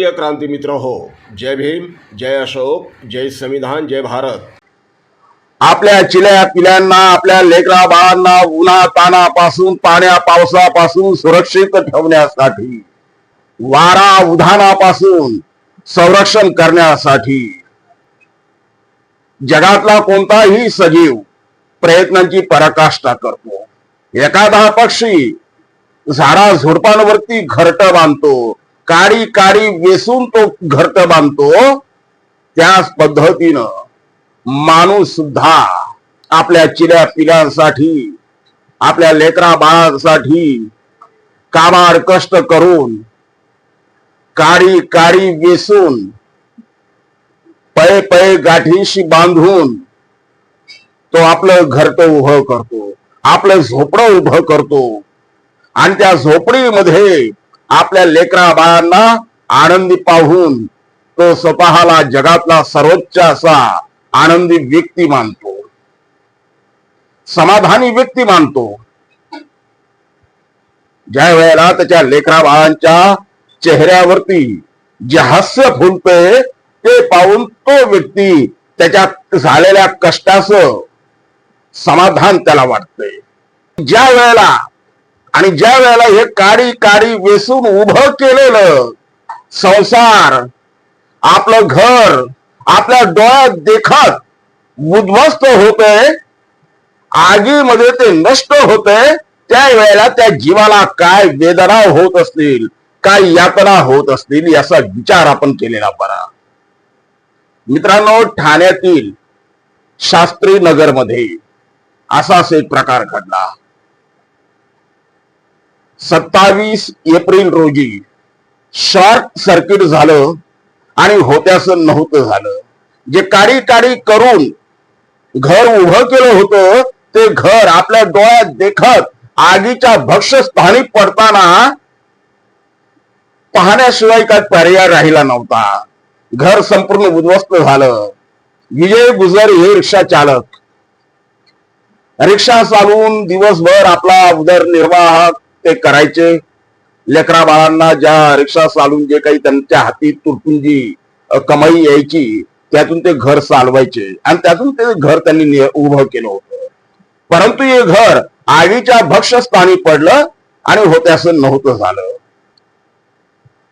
प्रिय क्रांती मित्र हो, जय भीम, जय अशोक, जय संविधान, जय भारत। आपल्या चिल्या पिल्यांना, आपल्या लेकरा बाळांना उन्हा तानापासून, पाण्या पावसापासून सुरक्षित ठेवण्यासाठी, वारा उधाणापासून संरक्षण करण्यासाठी जगातला कोणताही सजीव प्रयत्नांची पराकाष्ठा करतो। एखादा पक्षी झाडा झुडपांवरती घरट बांधतो, काडी काडी वेसून तो घरट बांधतो, त्याच पद्धतीनं माणूस सुद्धा आपल्या चिल्या पिल्यांसाठी, आपल्या लेकरा बाळांसाठी काबाड कष्ट करून, काडी काडी वेसून, पै पै गाठीशी बांधून तो आपलं घरट उभं करतो, आपलं झोपडं उभं करतो आणि त्या झोपडीमध्ये आपल्या लेकरा बाळांना आनंदी पाहून तो स्वतःला जगातला सर्वोच्च असा आनंदी व्यक्ती मानतो, समाधानी व्यक्ती मानतो। ज्या वेळेला त्याच्या लेकरा बाळांच्या चेहऱ्यावरती जे हास्य फुलते ते पाहून तो व्यक्ती त्याच्या झालेल्या कष्टाचं समाधान त्याला वाटते। ज्या वेळेला हे काडी काडी वेसून उभं केलेलं संसार, आपलं घर आपल्या डोळ्यात देखत उद्ध्वस्त होते, आगीमध्ये ते नष्ट होते, त्या वेळेला त्या जीवाला काय वेदना होत असतील, काय यातना होत असतील, याचा विचार आपण केलेला बरा। मित्रांनो, ठाण्यातील शास्त्री नगर मध्ये असाच एक प्रकार घडला। 27 एप्रिल रोजी शॉर्ट सर्किट झालं आणि होत्याचं नव्हतं झालं। जे काडी काडी करून घर उभं केलं होतं ते घर आपल्या डोळ्यात देखत आगीच्या भक्ष्यस्थानी पडताना पाहण्याशिवाय काय पर्याय राहिला नव्हता। घर संपूर्ण उद्ध्वस्त झालं। विजय गुजर हे रिक्षा चालक, रिक्षा चालवून दिवसभर आपला उदरनिर्वाह ते करायचे। लेकरा बाळांना ज्या रिक्षा चालवून जे काही त्यांच्या हाती तुटपुंजी कमाई यायची त्यातून ते घर चालवायचे आणि त्यातून ते घर त्यांनी उभं केलं होतं। परंतु हे घर आगीच्या भक्ष्यस्थानी पडलं आणि होत्याचं नव्हतं झालं।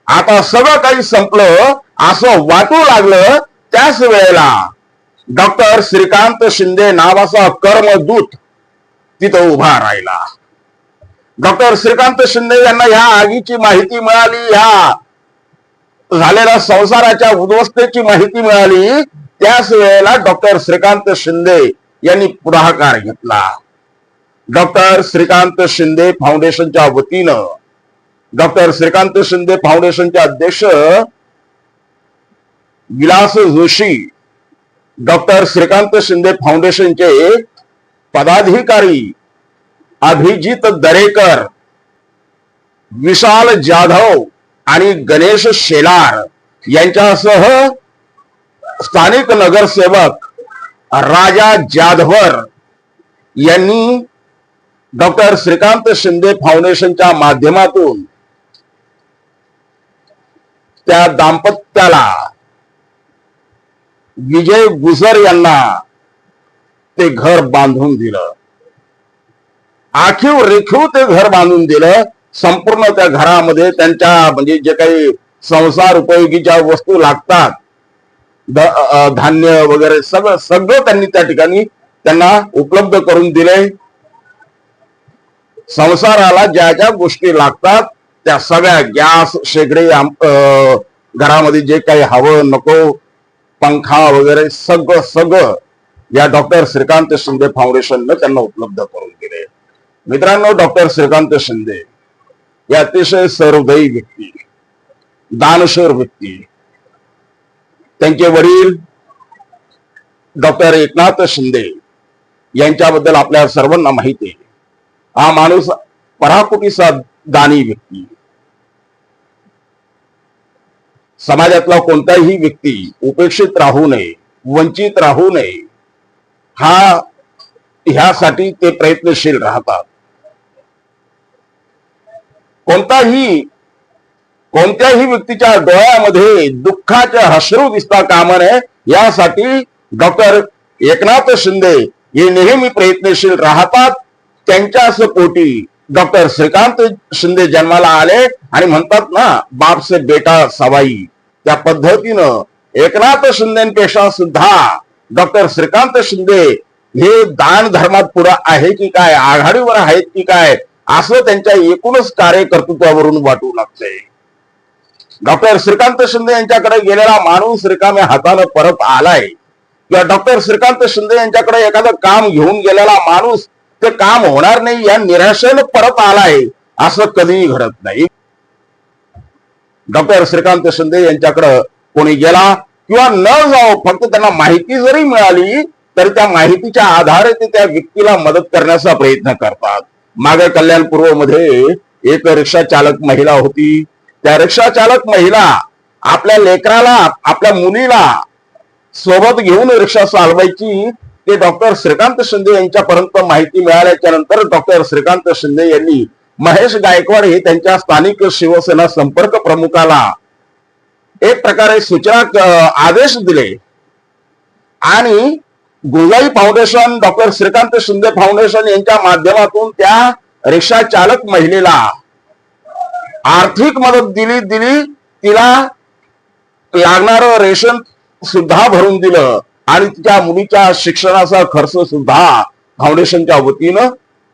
आता सगळं काही संपलं असं वाटू लागलं, त्याच वेळेला डॉक्टर श्रीकांत शिंदे नावाचा कर्मदूत तिथं उभा राहिला। डॉक्टर श्रीकांत शिंदे यांना ह्या आगीची माहिती मिळाली, ह्या झालेल्या संसाराच्या उद्ध्वस्तेची माहिती मिळाली। त्याच वेळेला डॉक्टर श्रीकांत शिंदे यांनी पुढाकार घेतला। डॉक्टर श्रीकांत शिंदे फाउंडेशनच्या वतीनं, डॉक्टर श्रीकांत शिंदे फाउंडेशनचे अध्यक्ष विलास जोशी, डॉक्टर श्रीकांत शिंदे फाउंडेशनचे पदाधिकारी अभिजित दरेकर, विशाल जाधव आणि गणेश शेलार यांच्यासह स्थानिक नगरसेवक राजा जाधवर यांनी डॉक्टर श्रीकांत शिंदे फाउंडेशनच्या माध्यमातून त्या दाम्पत्याला, विजय गुजर यांना ते घर बांधून दिलं। आखीव रेखीव ते घर बांधून दिलं। संपूर्ण त्या घरामध्ये त्यांच्या म्हणजे जे काही संसार उपयोगीच्या वस्तू लागतात, धान्य वगैरे सगळं त्यांनी त्या ठिकाणी त्यांना उपलब्ध करून दिले। संसाराला ज्या ज्या गोष्टी लागतात त्या सगळ्या, गॅस शेगडी, घरामध्ये जे काही हवं नको, पंखा वगैरे सगळं या डॉक्टर श्रीकांत शिंदे फाउंडेशनने त्यांना उपलब्ध करून दिले। मित्रांनो, डॉक्टर श्रीकांत शिंदे हे अतिशय सहृदयी व्यक्ती, दानशूर व्यक्ती। त्यांचे वडील डॉक्टर एकनाथ शिंदे यांच्याबद्दल आपल्या सर्वांना माहिती आहे। हा माणूस पराकोटीचा दानी व्यक्ती। समाजातला कोणताही व्यक्ती उपेक्षित राहू नये, वंचित राहू नये, ह्यासाठी ते प्रयत्नशील राहतात। कोणत्याही व्यक्तीच्या डोळ्यामध्ये दुःखाचे अश्रू दिसता कामा नये यासाठी डॉक्टर एकनाथ शिंदे हे नेहमी प्रयत्नशील राहतात. त्यांच्याच पोटी डॉक्टर श्रीकांत शिंदे जन्माला आले आणि म्हणतात ना, बाप से बेटा सवाई, त्या पद्धतीनं एकनाथ शिंदेपेक्षा सुद्धा डॉक्टर श्रीकांत शिंदे हे दान धर्मात पुढे आहे की काय, आघाडीवर आहेत की काय, असं त्यांच्या एकूणच कार्यकर्तृत्वावरून वाटू लागतंय. डॉक्टर श्रीकांत शिंदे यांच्याकडे गेलेला माणूस रिकाम्या हाताने परत आलाय, किंवा डॉक्टर श्रीकांत शिंदे यांच्याकडे एखादं काम घेऊन गेलेला माणूस ते काम होणार नाही या निराशेने परत आलाय, असं कधीही घडत नाही. डॉक्टर श्रीकांत शिंदे यांच्याकडे कोणी गेला किंवा न जाओ, फक्त त्यांना माहिती जरी मिळाली तर त्या माहितीच्या आधारे ते त्या व्यक्तीला मदत करण्याचा प्रयत्न करतात. मागे कल्याणपूर्व मध्ये एक रिक्षा चालक महिला होती. त्या रिक्षा चालक महिला आपल्या लेकराला, आपल्या मुलीला सोबत घेऊन रिक्षा चालवायची. ते डॉक्टर श्रीकांत शिंदे यांच्यापर्यंत माहिती मिळाल्याच्या नंतर डॉक्टर श्रीकांत शिंदे यांनी महेश गायकवाड हे त्यांच्या स्थानिक शिवसेना संपर्क प्रमुखाला एक प्रकारे सूचना आदेश दिले आणि Gunjai Foundation, doctor Shrikant Shinde Foundation यांच्या माध्यमातून त्या रिक्षा चालक महिलेला आर्थिक मदत दिली. तिला लागणारं रेशन सुद्धा भरून दिलं आणि तिच्या मुलीच्या शिक्षणाचा खर्च सुद्धा फाउंडेशनच्या वतीनं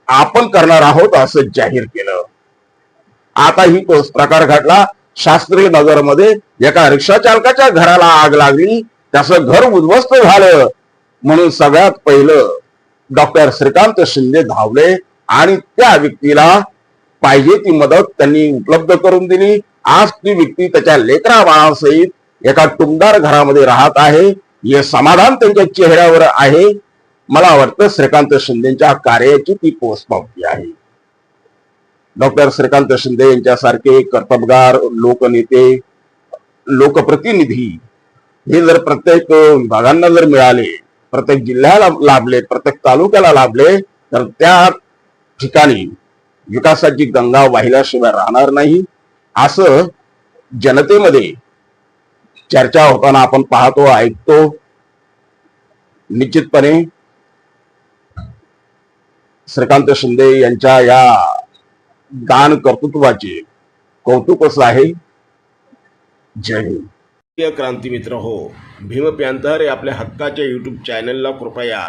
आपण करणार आहोत असं जाहीर केलं. आता ही तोच प्रकार घडला. शास्त्री नगर मध्ये एका रिक्षा चालकाच्या घराला आग लागली, त्याचं घर उद्ध्वस्त झालं. म्हणून सगळ्यात पहिलं डॉक्टर श्रीकांत शिंदे धावले आणि त्या व्यक्तीला पाहिजे ती मदत त्यांनी उपलब्ध करून दिली. आज ती व्यक्ती त्याच्या लेकरा बाळासहित एका टुमदार घरामध्ये राहत आहे. हे समाधान त्यांच्या चेहऱ्यावर आहे. मला वाटतं श्रीकांत शिंदेच्या कार्याची ती पोचपावती आहे. डॉक्टर श्रीकांत शिंदे यांच्यासारखे कर्तबगार लोकनेते, लोकप्रतिनिधी हे जर प्रत्येक विभागांना जर मिळाले, प्रत्येक जिल्ह्याला लाभले, प्रत्येक तालुक्याला लाभले, तर त्या ठिकाणी विकासाची गंगा वाहिल्याशिवाय राहणार नाही असं जनतेमध्ये चर्चा होताना आपण पाहतो, ऐकतो. निश्चितपणे श्रीकांत शिंदे यांच्या या दान कर्तृत्वाचे कौतुकच आहे. जय हिंद. प्रिय क्रांती मित्र हो, भीम पॅंथर या आपल्या हक्काच्या यूट्यूब चॅनलला कृपया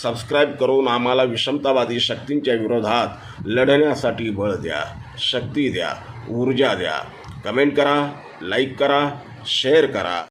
सबस्क्राईब करून आम्हाला विषमतावादी शक्तींच्या विरोधात लढण्यासाठी बळ द्या, शक्ती द्या, ऊर्जा द्या. कमेंट करा, लाईक करा, शेअर करा.